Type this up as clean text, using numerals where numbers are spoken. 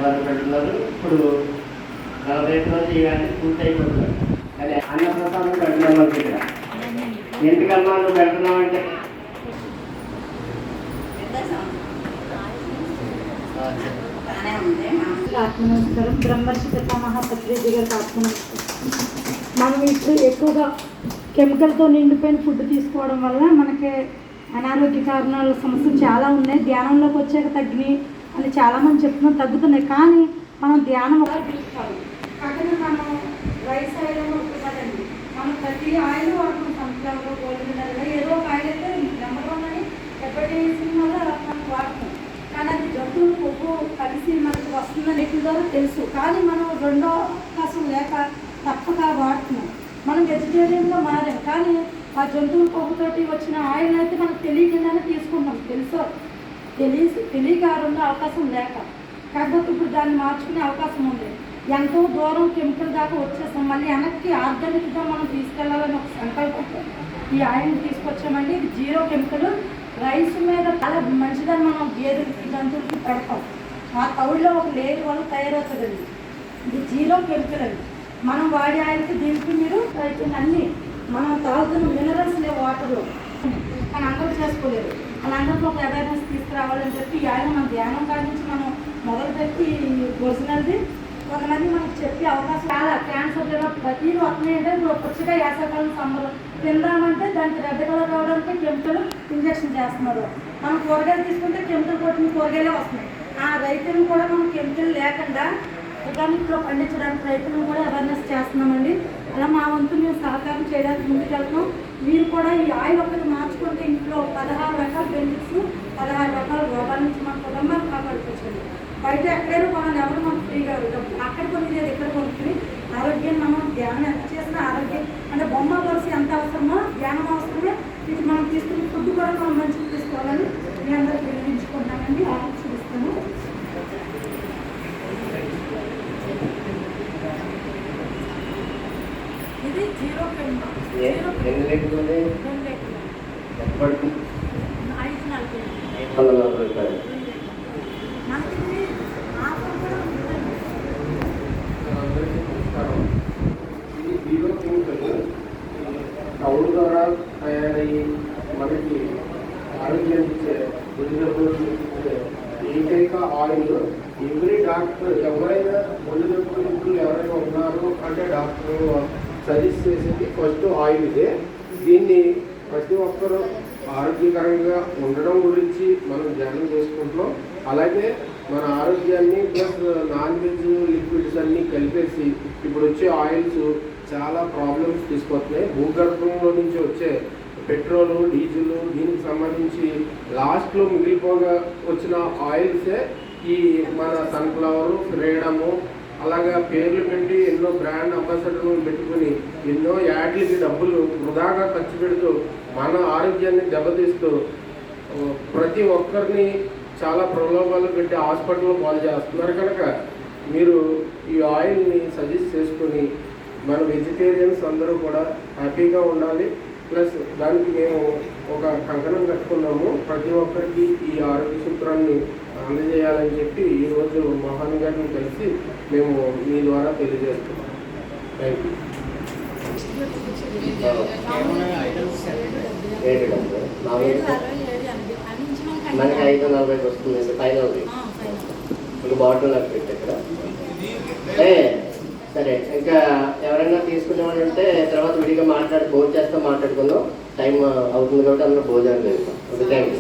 మొదలు పెడుతున్నారు. ఇప్పుడు 45 రోజులు ఇవన్నీ పూర్తి అయిపోతున్నారు. కానీ అన్నప్రసాదం పెడుతున్నాం మనకి ఇక్కడ. ఎందుకన్నా నువ్వు పెడుతున్నావు అంటే ఆత్మనమస్కారం. బ్రహ్మర్షి పితామహ పత్రిజీ గారికి ఆత్మనమస్కారం. మనం ఇప్పుడు ఎక్కువగా కెమికల్తో నిండిపోయిన ఫుడ్ తీసుకోవడం వల్ల మనకి అనారోగ్య కారణాల సమస్యలు చాలా ఉన్నాయి. ధ్యానంలోకి వచ్చాక తగ్గినాయి అని చాలామంది చెప్తున్నారు, తగ్గుతున్నాయి. కానీ మనం ధ్యానం చూసుకోవాలి. కాకపోతే మనం రైస్ ఆయిల్ ఉంటుందండి, మనం ప్రతి ఆయిల్ వాడుతున్నాం. సన్ఫ్లవర్, గోల్డెన్ ఏదో ఒక ఆయిల్ అయితే నెంబర్ వన్ అని ఎప్పటిసిన వల్ల మనం వాడుతున్నాం. కానీ అది జంతువులు కొవ్వు కలిసి మనకు వస్తుందని ఎక్కువ తెలుసు. కానీ మనం రెండో అవకాశం లేక తప్పక వాడుతున్నాం. మనం వెజిటేరియన్గా మారాం, కానీ ఆ జంతువుల కొవ్వుతోటి వచ్చిన ఆయిల్ అయితే మనకు తెలియకుండానే తీసుకుంటాం. తెలియక రెండో అవకాశం లేక. కాకపోతే ఇప్పుడు దాన్ని మార్చుకునే అవకాశం ఉంది. ఎంతో దూరం కెమికల్ దాకా వచ్చేస్తాం. మళ్ళీ వెనక్కి ఆర్గానిక్గా మనం తీసుకెళ్లాలని ఒక సంకల్పంతో ఈ ఆయిల్ని తీసుకొచ్చామండి. ఇది 0 కెమికల్. రైస్ మీద చాలా మంచిదని మనం గేదెలకి, జంతువులకి పెడతాం. ఆ తౌడులో ఒక లేయర్ వల్ల తయారవుతుందండి. ఇది 0 కెమికల్ అండి. మనం వాడే ఆయిల్కి దీనికి మీరు అన్నీ మనం తాగుతున్న మినరల్స్ లేవు వాటర్లో. కానీ అందరూ చేసుకోలేరు. వాళ్ళందరిలో ఒక అవేర్నెస్ తీసుకురావాలని చెప్పి ఈ ఆయిల్ మన ధ్యానం కాడి నుంచి మనం మొదలుపెట్టి ఒరిజినల్ది కొంతమంది మనకు చెప్పే అవకాశం చాలా. క్యాన్సర్ ప్రతిదీ వస్తున్నాయంటే ఇప్పుడు పుచ్చగా యాసకాలం సమ్మర్ తిందామంటే దానికి రెడ్ కలర్ రావడానికి కెమికల్ ఇంజక్షన్ చేస్తున్నారు. మనం కూరగాయలు తీసుకుంటే కెమికల్ కొట్టిన కూరగాయలే వస్తున్నాయి. ఆ రైతులను కూడా మనం కెమికల్ లేకుండా ఆర్గానిక్లో పండించడానికి రైతులను కూడా అవేర్నెస్ చేస్తున్నామండి. అలా మా వంతు మేము సహకారం చేయడానికి ముందుకెళ్తున్నాం. మీరు కూడా ఈ ఆయిల్ ఒకటి మార్చుకుంటే ఇంట్లో 16 రకాల బెనిఫిట్స్, 16 రకాల రోగాల నుంచి మన కుటుంబాన్ని కాపాడుకోవచ్చండి. బయట ఎక్కడైనా మనం ఎవరు మనకు ఫ్రీగా అక్కడ కొనిది ఇక్కడ కొనుక్కుని ఆరోగ్యం మనం ధ్యానం ఎంత చేసినా ఆరోగ్యం అంటే బొమ్మ కలిసి ఎంత అవసరమో ధ్యానం అవసరమే. ఇది మనం తీసుకునే ఫుడ్ కూడా మనం మంచిగా తీసుకోవాలని మీ అందరికి వినిపించుకుంటానండి. ఆలోచిస్తాను. ఇది 0 కెమికల్. 2 లీటర్లు 540 రూపాయలు. తౌడు ద్వారా తయారయ్యి మనకి ఆరోగ్యం ఇచ్చే ఏకైక ఆయిల్. ఎవ్రీ డాక్టర్ ఎవరైనా ఒళ్ళు జబ్బులు ఎవరైనా ఉన్నారు అంటే డాక్టర్ సజెస్ట్ చేసింది ఫస్ట్ ఆయిల్ ఇదే. దీన్ని ప్రతి ఒక్కరూ ఆరోగ్యకరంగా ఉండడం గురించి మనం ధ్యానం చేసుకుంటున్నాం. అలాగే మన ఆరోగ్యాన్ని ప్లస్ నాన్ వెజ్ లిక్విడ్స్ అన్నీ కలిపేసి ఇప్పుడు వచ్చే ఆయిల్స్ చాలా ప్రాబ్లమ్స్ తీసుకొస్తున్నాయి. భూగర్భంలో నుంచి వచ్చే పెట్రోలు, డీజిల్ దీనికి సంబంధించి లాస్ట్లో మిగిలిపోగా వచ్చిన ఆయిల్సే ఈ మన సన్ఫ్లవరు, ఫ్రీడము అలాగా పేర్లు పెట్టి ఎన్నో బ్రాండ్ అంబాసిడర్లు పెట్టుకుని ఎన్నో యాడ్లకి డబ్బులు వృధాగా ఖర్చు పెడుతూ మన ఆరోగ్యాన్ని దెబ్బతీస్తూ ప్రతి ఒక్కరిని చాలా ప్రలోభాలు పెట్టి హాస్పిటల్లో పాలు చేస్తున్నారు. కనుక మీరు ఈ ఆయిల్ని సజెస్ట్ చేసుకొని మన వెజిటేరియన్స్ అందరూ కూడా హ్యాపీగా ఉండాలి. ప్లస్ దానికి మేము ఒక కంకణం కట్టుకున్నాము. ప్రతి ఒక్కరికి ఈ ఆరోగ్య సూత్రాన్ని అందజేయాలని చెప్పి ఈరోజు మోహన్ గారిని కలిసి మేము మీ ద్వారా తెలియజేస్తున్నాం. Thank you. మనకి 540 వస్తుంది ఫైనల్. మీకు బాటిల్ నాకు పెట్టి ఇక్కడ సరే. ఇంకా ఎవరైనా తీసుకునే వాళ్ళు ఉంటే తర్వాత విడిగా భోజనం చేస్తాం, మాట్లాడుకుందాం. టైం అవుతుంది కాబట్టి అందరూ భోజనం చేస్తాం. Okay, thank you.